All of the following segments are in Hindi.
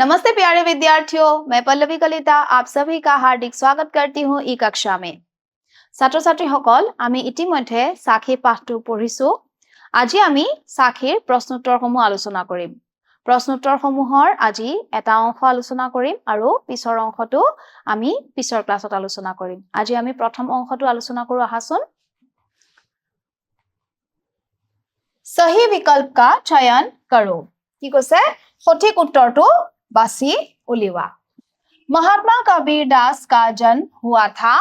नमस्ते प्यारे विद्यार्थियों, मैं पल्लवी कलिता आप सभी का हार्दिक स्वागत करती हूँ ई कक्षा में। ছাত্ৰ ছাত্ৰীসকল আমি ইতিমধ্যে সাখী পাঠটো পঢ়িছো। আজি আমি সাখীৰ প্ৰশ্নোত্তৰসমূহ আলোচনা কৰিম। প্ৰশ্নোত্তৰসমূহৰ আজি এটা অংশ আলোচনা কৰিম আৰু পিছৰ অংশটো আমি পিছৰ ক্লাছত আলোচনা কৰিম। আজি আমি প্ৰথম অংশটো আলোচনা কৰো আহাচোন। सही विकल्प का चयन करो। কি কৈছে? সঠিক উত্তৰটো बासी उलिवा। महात्मा कबीर दास का जन्म हुआ था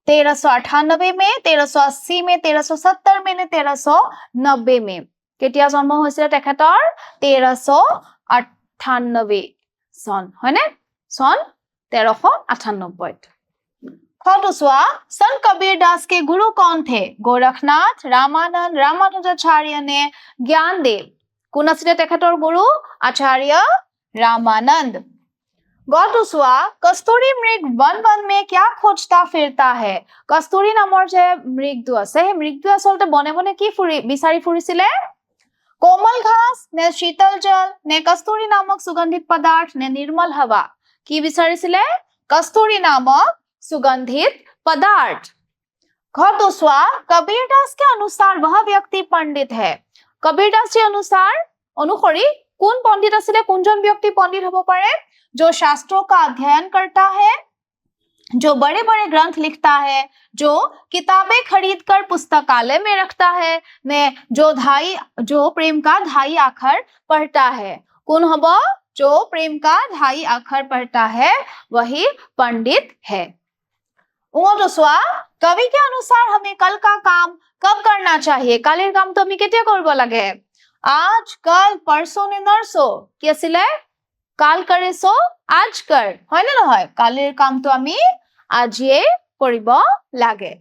1398 में, 1380 में, 1370 में, 1390 में। केতিয়া जन्म হৈছিল তেখেতৰ? 1398 সন, হয়নে? সন 1398। खटुसुआ संत कबीर दास के गुरु कौन थे? गोरखनाथ, रामानंद, रामानुजाचार्य ने ज्ञानदेव। কোন আছিল তেখেতৰ গুৰু? आचार्य रामानंद। गौतुसुआ कस्तूरी मृग वन वन में क्या खोजता फिरता है? कस्तूरी नाমৰ যে মৃগটো আছে সেই মৃগটো আসলতে বনে বনে কি বিচাৰি ফুৰিছিলে? कोमल घास ने शीतल जल ने कस्तूरी नामक सुगंधित पदार्थ ने निर्मल हवा। কি বিচাৰিছিলে? कस्तूरी नामक सुगंधित पदार्थ। घटुसुआ कबीरदास के अनुसार वह व्यक्ति पंडित है। कबीरदास जी अनुसार কোন पंडित आছিলে? কোনজন व्यक्ति पंडित হ'ব পাৰে? जो शास्त्रों का अध्ययन करता है, जो बड़े बड़े ग्रंथ लिखता है, जो किताबें खरीदकर पुस्तकालय में रखता है, ने जो प्रेम का धाई आखर पढ़ता है। कौन हबो? जो प्रेम का धाई आखर पढ़ता है वही पंडित है। उमोदुसुआ कवि के अनुसार हमें कल का काम कब करना चाहिए? कालिर काम तो हमें केতিয়া কৰিব লাগে? आज, कल, परसों ने नरसो। কি আছিলে? কাল কৰে সো আজ কৰ, হয় না নহয়? কালিৰ কামটো আমি আজিয়ে কৰিব লাগে।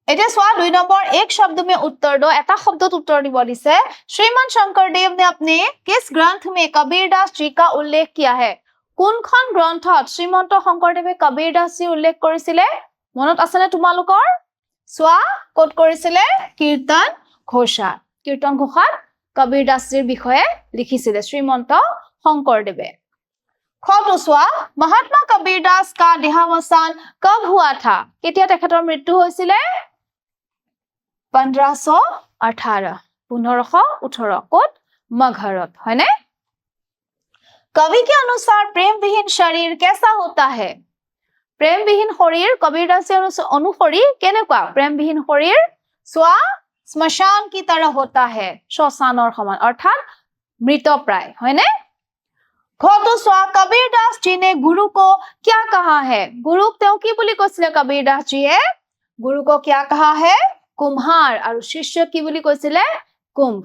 এটা সোয়া 2 नंबर एक शब्द में उत्तर दो। এটা শব্দত उत्तर দিব দিছে। श्रीमान शंकरदेव ने अपने किस ग्रंथ में कबीरदास जी का उल्लेख किया है? কোনখন গ্ৰন্থত শ্ৰীমন্ত শংকৰদেৱে কবীৰদাস जी উল্লেখ কৰিছিলে? মনত আছে নে তোমালোকৰ? সোয়া কোট কৰিছিলে? কীৰ্তন ঘোষা। কীৰ্তন ঘোষাত कबीरदास जीर বিষয়ে লিখিছিলে শ্ৰীমন্ত শংকৰদেৱে। खटुसुआ महात्मा कबीरदास का देहावसान कब हुआ था? কেতিয়া তেখেতৰ মৃত্যু হৈছিলে? 1518 1518 কোট? मगहरत, হয়নে? कवि के अनुसार प्रेम विहीन शरीर कैसा होता है? प्रेम विहीन शरीर कबीरदास अनुसरी केनेকুৱা? प्रेम विहीन शरीर सोआ स्मशान की तरह होता है, श्मशानर समान अर्थात मृतप्राय, है ने? घटुसुआ कबीरदास जी ने गुरु को क्या कहा है? गुरु तेও কি বুলি কৈছিলে कबीरदास जीए? गुरु को क्या कहा है? कुम्हार। और शिष्य কি বুলি কৈছিলে? कुंभ।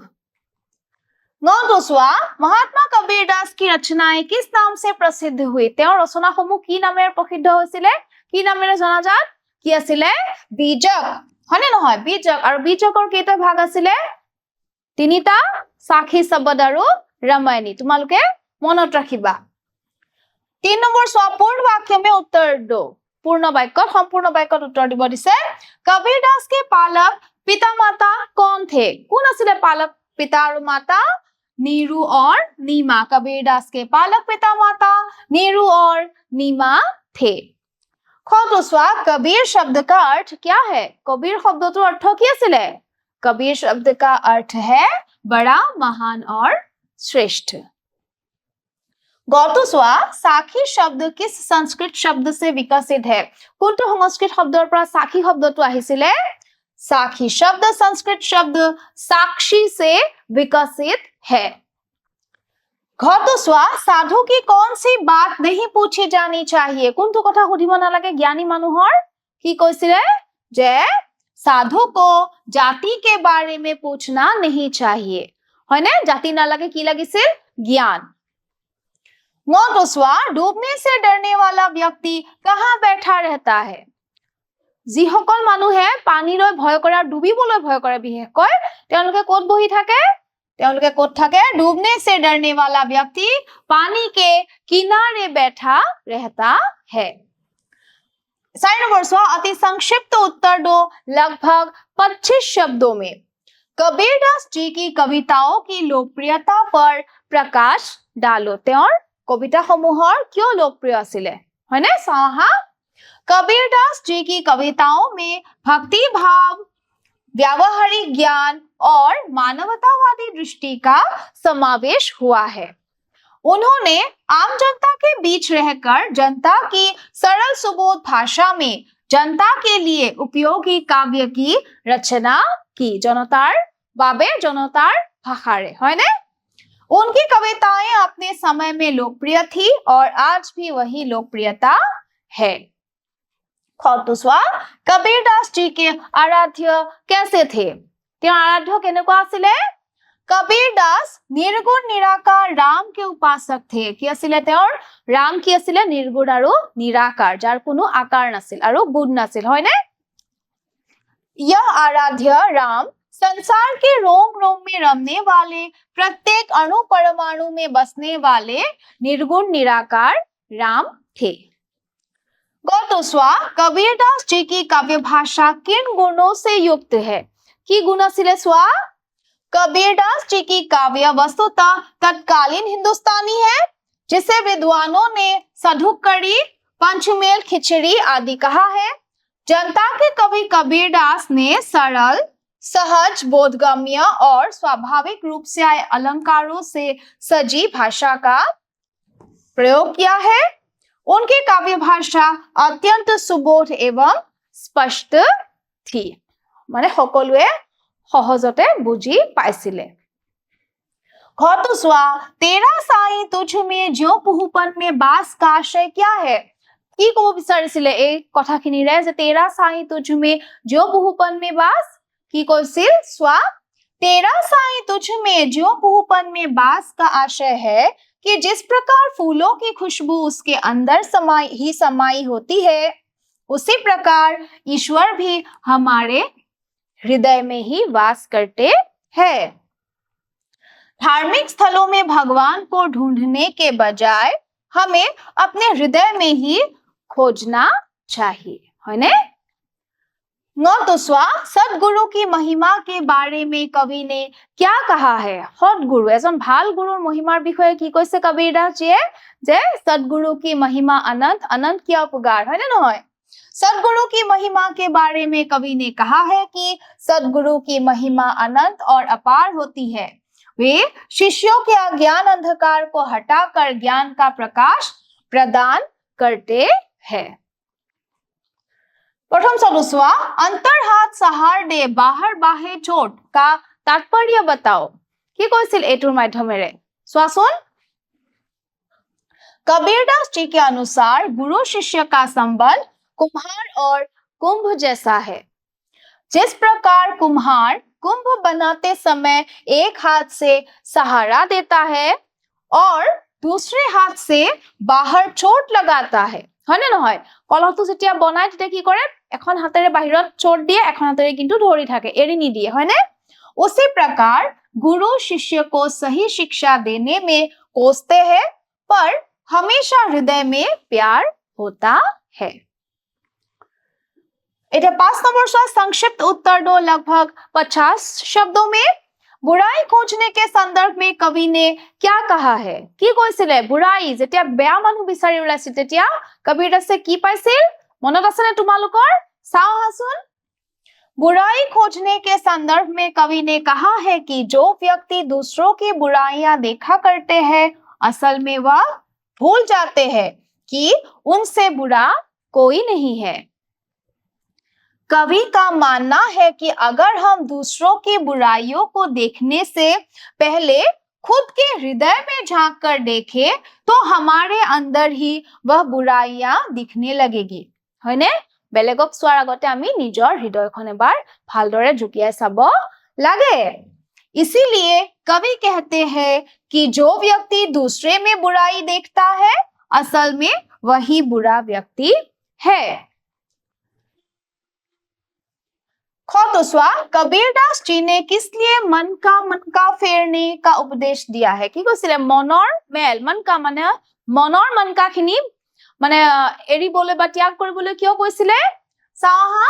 घटुसुआ महात्मा कबीरदास की रचनाएं किस नाम से प्रसिद्ध हुई? তেওঁৰ ৰচনাসমূহ কি নামেৰে প্ৰসিদ্ধ হৈছিলে? কি নামেৰে জনাজাত? কি আছিলে? बीजक, হয়নে নহয়? बीजक। আৰু बीजকৰ কেইটা ভাগ আছিলে? তিনিটা, সাখী শব্দ আৰু रामायणी। তোমালোকে মনত ৰাখিবা। 3 নম্বৰ সোয়া पूर्ण वाक्य में उत्तर दो। पूर्ण वाक्य संपूर्ण वाक्यত उत्तर দিব দিছে। कबीरदास के पालक पिता माता कौन थे? কোন আছিলে পালক পিতা আৰু মাতা? नीरू और नीमा। कबीरदास के पालक पिता माता नीरू और नीमा थे। खटुसुआ कबीर शब्द का अर्थ क्या है? कबीर शब्दটোৰ अर्थ কি আছিলে? कबीर शब्द का अर्थ है बड़ा, महान और श्रेष्ठ। घटुसुआ साखी शब्द किस संस्कृत शब्द से विकसित है? কোনটো সংস্কৃত শব্দৰ পৰা साखी শব্দটো আহিছিলে? साखी शब्द संस्कृत शब्द साक्षी से विकसित है। घटुसुआ साधु की कौन सी बात नहीं पूछी जानी चाहिए? কোনটো কথা সুধিব নালাগে জ্ঞানী মানুহৰ? কি কৈছিলে? যে साधु को जाति के बारे में पूछना नहीं चाहिए, হয়নে? জাতি নালাগে, কি লাগিছিল? জ্ঞান। घटुसुआ डूबने से डरने वाला व्यक्ति कहाँ बैठा रहता है? যিসকল মানুহে পানীলৈ ভয় কৰে আৰু ডুবিবলৈ ভয় কৰে বিশেষকৈ তেওঁলোকে ক'ত বহি থাকে? তেওঁলোকে ক'ত থাকে? डूबने से डरने वाला व्यक्ति पानी के किनारे बैठा रहता है। 4 नंबर सोआ अति संक्षिप्त उत्तर दो लगभग 25 शब्दों में। कबीरदास जी की कविताओं की लोकप्रियता पर प्रकाश डालो। তেওঁৰ কবিতাসমূহৰ কিয় लोकप्रिय আছিলে হয়নে চাও হা कबीरदास जी की कविताओं में भक्ति भाव व्यावहारिक ज्ञान और मानवतावादी दृष्टि का समावेश हुआ है। उन्होंने आम जनता के बीच रहकर जनता की सरल सुबोध भाषा में जनता के लिए उपयोगी काव्य की रचना की। जनतार बाबे जनतार भाषारे है ने उनकी कविताएं अपने समय में लोकप्रिय थी और आज भी वही लोकप्रियता है। खतुसवा कबीरदास जी के आराध्य कैसे थे? তেওঁৰ आराध्य केनेকুৱা আছিলে? कबीरदास निर्गुण निराकार राम के उपासक थे। কি আছিলে তেওঁৰ? राम কি আছিলে? निर्गुण আৰু निराकार, যাৰ কোনো আকাৰ নাছিল আৰু গুণ নাছিল, হয়নে? यह आराध्य राम संसार के रोम रोम में रमने वाले, प्रत्येक अणु परमाणु में बसने वाले निर्गुण निराकार राम थे। गौतुस्वा कबीरदास जी की काव्य भाषा किन गुणों से युक्त है? की गुण आছিলে स्वा? कबीरदास जी की काव्य वस्तुतः तत्कालीन हिंदुस्तानी है, जिसे विद्वानों ने सधुक्कड़ी, पंचमेल खिचड़ी आदि कहा है। जनता के कवि कबीरदास ने सरल, सहज, बोधगम्य और स्वाभाविक रूप से आए अलंकारों से सजी भाषा का प्रयोग किया है। उनकी काव्य भाषा अत्यंत सुबोध एवं स्पष्ट थी। माने সকলোৱে সহজতে বুজি পাইছিলে। घतुस्वा तेरा साई तुझ में जो पुहुपन में बास का आशय क्या है? কি কব বিচাৰিছিলে এই কথাখিনিৰে যে तेरा साई तुझ में जो पुहुपन में बास কি কৈছিল স্वा तेरा साई तुझ में जो पुहुपन में बास का आशय है कि जिस प्रकार फूलों की खुशबू उसके अंदर समाई होती है, उसी प्रकार ईश्वर भी हमारे हृदय में ही वास करते हैं। धार्मिक स्थलों में भगवान को ढूंढने के बजाय हमें अपने हृदय में ही खोजना चाहिए, है ने? नौतुस्वा सदगुरु की महिमा के बारे में कवि ने क्या कहा है? सदगुरु एजन ভাল গুৰুৰ মহিমাৰ বিষয়ে কি কৈছে কবিৰদাস জিয়ে যে सदगुरु की महिमा अनंत, अनंत क्या उपकार, है ना? নহয় सदगुरु की महिमा के बारे में कवि ने कहा है कि सदगुरु की महिमा अनंत और अपार होती है। वे शिष्यों के अज्ञान अंधकार को हटाकर ज्ञान का प्रकाश प्रदान करते हैं। प्रथम सदुस्वा अंतर हाथ सहार दे बाहर बाहे चोट का तात्पर्य बताओ। কি কৈছিল এটোৰ মাধ্যমেৰে চোৱাচোন कबीरदास जी के अनुसार गुरु शिष्य का संबंध कुम्हार और कुंभ जैसा है। जिस प्रकार कुम्हार कुंभ बनाते समय एक हाथ से सहारा देता है और दूसरे हाथ से बाहर चोट लगाता है, হয়নে নহয়? কলহটো যেতিয়া বনায় তেতিয়া কি কৰে? এখন হাতেৰে বাহিৰত চোট দিয়ে, এখন হাতেৰে কিন্তু ধৰি থাকে, এৰি নিদিয়ে, হয়নে? उसी प्रकार गुरु शिष्य को सही शिक्षा देने में कोसते हैं, पर हमेशा हृदय में प्यार होता है। इधर 5 नंबर का संक्षिप्त उत्तर दो लगभग 50 शब्दों में। बुराई खोजने के संदर्भ में कवि ने क्या कहा है? কি কৈছিলে? বুঢ়াই যেতিয়া বেয়া মানুহ বিচাৰি ওলাইছিল তেতিয়া কবিৰদাসে কি পাইছিল? মনত আছে নে তোমালোকৰ? চাও হাসুন। बुराई खोजने के संदर्भ में कवि ने कहा है कि जो व्यक्ति दूसरों की बुराइयां देखा करते हैं, असल में वह भूल जाते हैं कि उनसे बुरा कोई नहीं है। कवि का मानना है कि अगर हम दूसरों की बुराइयों को देखने से पहले खुद के हृदय में झांक कर देखें, तो हमारे अंदर ही वह बुराइयां दिखने लगेगी, है ने? বেলেগক চোৱাৰ আগতে আমি নিজৰ হৃদয়খন এবাৰ ভালদৰে ঝুকিয়াই চাব লাগে। इसीलिए कवि कहते हैं कि जो व्यक्ति दूसरे में बुराई देखता है, असल में वही बुरा व्यक्ति है। खतुस्वा कबीरदास जी ने किस लिए मन का फेरने का उपदेश दिया है? কি কৈছিলে? মনৰ মেল, मन का মানে মনৰ मन का খিনি মানে এৰিবলৈ বা ত্যাগ কৰিবলৈ কিয় কৈছিলে? চাও হা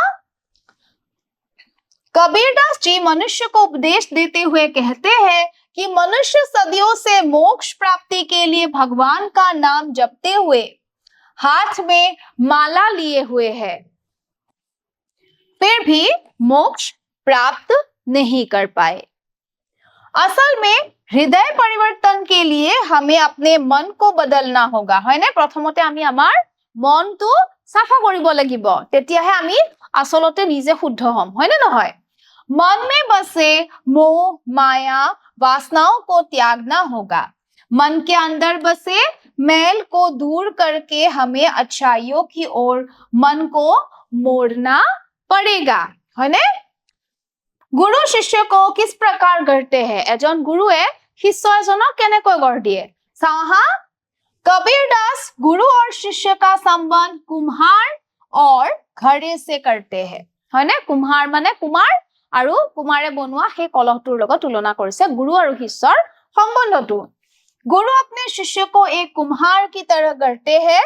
कबीरदास जी मनुष्य को उपदेश देते हुए कहते हैं कि मनुष्य सदियों से मोक्ष प्राप्ति के लिए भगवान का नाम जपते हुए हाथ में माला लिए हुए है, फिर भी मोक्ष प्राप्त नहीं कर पाए। असल में हृदय परिवर्तन के लिए हमें अपने मन को बदलना होगा, है ना। प्रथमते आमी आमार मन तो साफा करिब लागिब, तेतियाहे आमी आसलते निजे शुद्ध हम, है ना নহয়। मन में बसे मोह माया वासनाओं को त्यागना होगा। मन के अंदर बसे मैल को दूर करके हमें अच्छाइयों की ओर मन को मोड़ना पड़ेगा, है ना। गुरु शिष्य को किस प्रकार गढ़ते हैं? एजन गुरुए शिष्य एजनक केनेকৈ गढ़ दिए चाओ हा। कबीरदास गुरु और शिष्य का संबंध कुम्हार और घड़े से करते हैं, है ना। कुम्हार माने कुमार আৰু কুমাৰে বনোৱা সেই কলহটোৰ লগত তুলনা কৰিছে গুरु আৰু শিষ্যৰ সম্বন্ধটো। गुरु अपने शिष्य को एक कुम्हार की तरह गढ़ते हैं।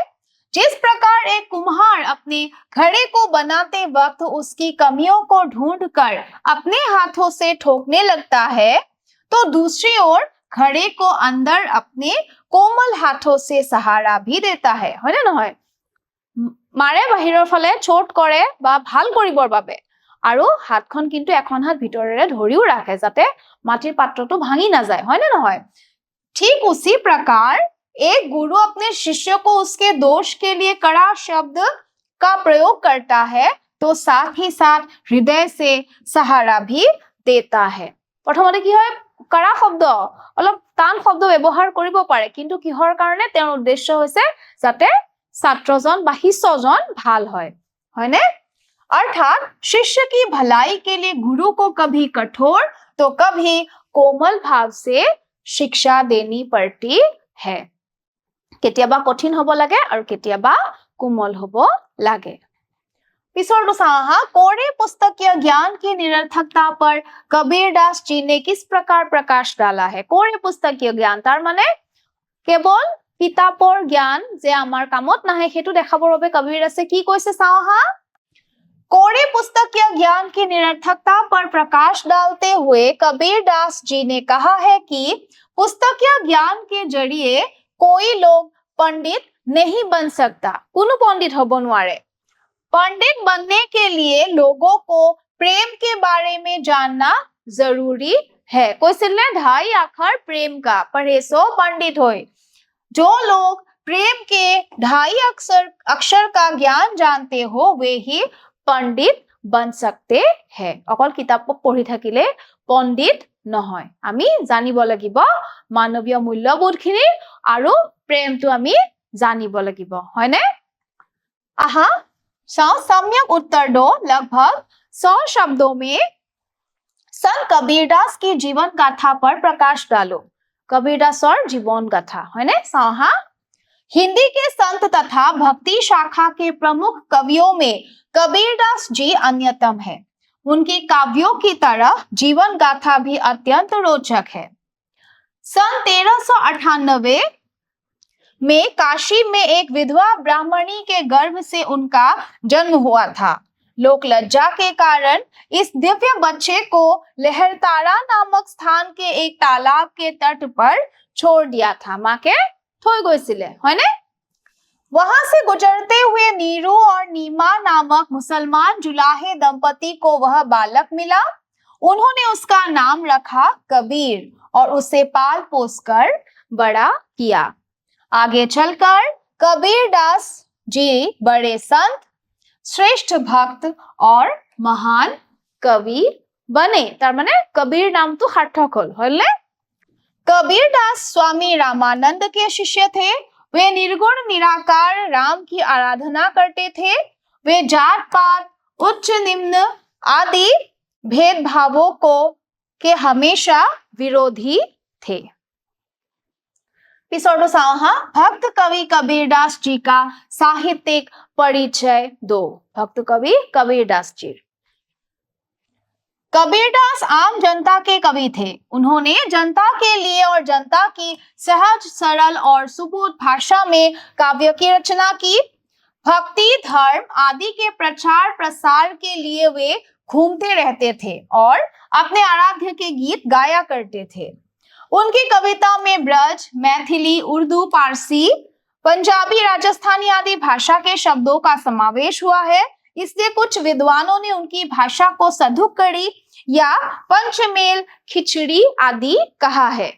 जिस प्रकार एक कुम्हार अपने घड़े को बनाते वक्त उसकी कमियों को ढूंढकर अपने हाथों से ठोकने लगता है, तो दूसरी ओर घड़े को अंदर अपने कोमल हाथों से सहारा भी देता है ना নহয়। मारे बाहिৰৰ फाले छोट करे बा ভাল কৰিবৰ বাবে আৰু হাতখন কিন্তু এখন হাত ভিতৰেৰে ধৰিও ৰাখে যাতে মাটিৰ পাত্ৰটো ভাঙি না যায়, হয় না নহয়। ठीक उसी प्रकार एक गुरु अपने शिष्य को उसके दोष के लिए कड़ा शब्द का प्रयोग करता है, तो साथ ही साथ हृदय से सहारा भी देता है। प्रथमते কি হয় कड़ा शब्द অলপ টান শব্দ ব্যৱহাৰ কৰিব পাৰে, কিন্তু কিহৰ কাৰণে? তেওঁৰ উদ্দেশ্য হৈছে যাতে ছাত্ৰজন বা শিষ্যজন ভাল হয়, হয়নে। अर्थात शिष्य की भलाई के लिए गुरु को कभी कठोर तो कभी कोमल भाव से शिक्षा देनी पड़ती है। केतियाबा कठिन हब लागे और केतियाबा कोमल हब लागे। पिछरटो चाओ हा। कोरे पुस्तकीय ज्ञान की निरर्थकता पर कबीरदास जी ने किस प्रकार प्रकाश डाला है? कोरे पुस्तकीय ज्ञान तार माने केवल कितापर ज्ञान जे आमार कामत नाहे हेतु देखाबर বাবে कबीरदासे की কৈছে चाओ हा। कोरे पुस्तकीय ज्ञान की निरर्थकता पर प्रकाश डालते हुए कबीरदास जी ने कहा है कि पुस्तकीय ज्ञान के जरिए कोई लोग पंडित नहीं बन सकता, कोनो पंडित हब নোৱাৰে। पंडित बनने के लिए लोगों को प्रेम के बारे में जानना जरूरी है। কৈছিল ने 2.5 अक्षर प्रेम का पढ़े सो पंडित होय। जो लोग प्रेम के 2.5 अक्षर का ज्ञान जानते हो वे ही पंडित बन सकते हैं। अकल किताब पढ़ी থাকিলে पंडित নহয়, आमी जानिब লাগিব मानवीय मूल्यबोधখিনি আৰু प्रेमটো आमी जानिब লাগিব, হয়নে। आहा सम्यक उत्तर दो। लगभग 100 शब्दों में संत कबीरदास की जीवन गाथा पर प्रकाश डालो। कबीरदासर जीवन गाथा, हयने चाओ हा। हिंदी के संत तथा भक्ति शाखा के प्रमुख कवियों में कबीरदास जी अन्यतम है। उनकी काव्यों की तरह जीवन गाथा भी अत्यंत रोचक है। सन 1398 में काशी में एक विधवा ब्राह्मणी के गर्भ से उनका जन्म हुआ था। लोक लज्जा के कारण इस दिव्य बच्चे को लहरतारा नामक स्थान के एक तालाब के तट पर छोड़ दिया था। माँ के थोई গৈছিলে, হয়নে। वहां से गुजरते हुए नीरू और नीमा नामक मुसलमान जुलाहे दंपति को वह बालक मिला। उन्होंने उसका नाम रखा कबीर और उसे पाल पोसकर बड़ा किया। आगे चलकर कबीरदास जी बड़े संत, श्रेष्ठ भक्त और महान कवि बने। तार माने कबीर नाम तो सार्थक हल, हयने। कबीरदास स्वामी रामानंद के शिष्य थे। वे निर्गुण निराकार राम की आराधना करते थे। वे जात पात, उच्च निम्न आदि भेदभावों के हमेशा विरोधी थे। पिछरटो चाओ हा। भक्त कवि कबीरदास जी का साहित्यिक परिचय दो। भक्त कवि कबीरदास जी। कबीरदास आम जनता के कवि थे। उन्होंने जनता के लिए और जनता की सहज सरल और सुबोध भाषा में काव्य की रचना की। भक्ति धर्म आदि के प्रचार प्रसार के लिए वे घूमते रहते थे और अपने आराध्य के गीत गाया करते थे। उनकी कविता में ब्रज, मैथिली, उर्दू, पारसी, पंजाबी, राजस्थानी आदि भाषा के शब्दों का समावेश हुआ है। इसलिए कुछ विद्वानों ने उनकी भाषा को सधुक्कड़ी या पंचमेल खिचड़ी आदि कहा है।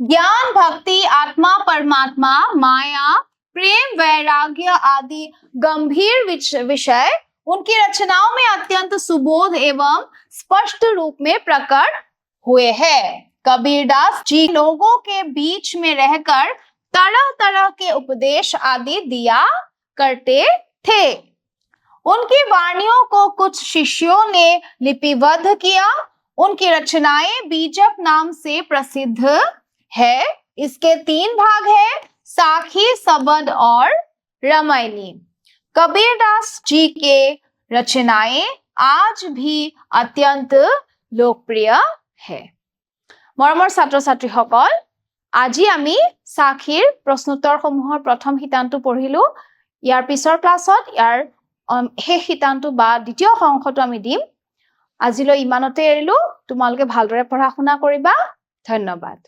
ज्ञान, भक्ति, आत्मा, परमात्मा, माया, प्रेम, वैराग्य आदि गंभीर विषय उनकी रचनाओं में अत्यंत सुबोध एवं स्पष्ट रूप में प्रकट हुए हैं। कबीरदास जी लोगों के बीच में रहकर तरह तरह के उपदेश आदि दिया करते थे। उनकी वाणियों को कुछ शिष्यों ने लिपिबद्ध किया। उनकी रचनाएं बीजक नाम से प्रसिद्ध है। इसके 3 भाग हैं, साखी, सबद और रामायणी। कबीरदास जी के रचनाएं आज भी अत्यंत लोकप्रिय है। मरমৰ ছাত্ৰ ছাত্ৰীসকল, আজি আমি সাখীৰ প্ৰশ্নোত্তৰসমূহৰ প্ৰথম শিতানটো পঢ়িলো। ইয়াৰ পিছৰ ক্লাছত ইয়াৰ শেষ শিতানটো বা দ্বিতীয় অংশটো আমি দিম। আজিলৈ ইমানতে এৰিলো। তোমালোকে ভালদৰে পঢ়া শুনা কৰিবা। ধন্যবাদ।